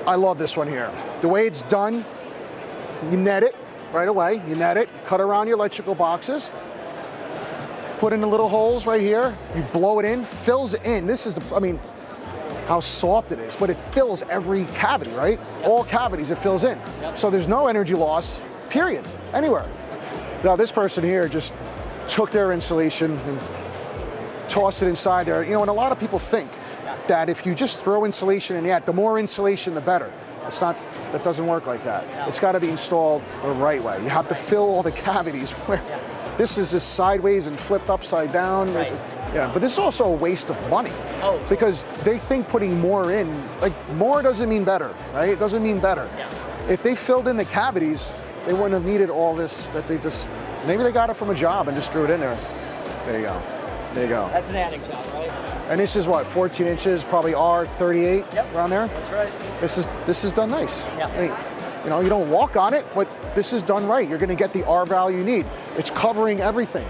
I love this one here. The way it's done, you net it right away. You net it, cut around your electrical boxes, put in the little holes right here. You blow it in, fills it in. This is the, I mean, how soft it is, but it fills every cavity, right? Yep. All cavities it fills in. Yep. So there's no energy loss, period, anywhere. Now this person here just took their insulation and tossed it inside there. You know, and a lot of people think that if you just throw insulation in the more insulation, the better. It's not, that doesn't work like that. It's gotta be installed the right way. You have to fill all the cavities where this is just sideways and flipped upside down. Right. Yeah, but this is also a waste of money. Oh. Because they think putting more in, like more doesn't mean better, right? It doesn't mean better. Yeah. If they filled in the cavities, they wouldn't have needed all this that they just, maybe they got it from a job and just threw it in there. There you go. There you go. That's an attic job, right? And this is what, 14 inches, probably R38, around there? That's right. This is done nice. Yeah. I mean, you know, you don't walk on it, but this is done right. You're gonna get the R value you need. It's covering everything.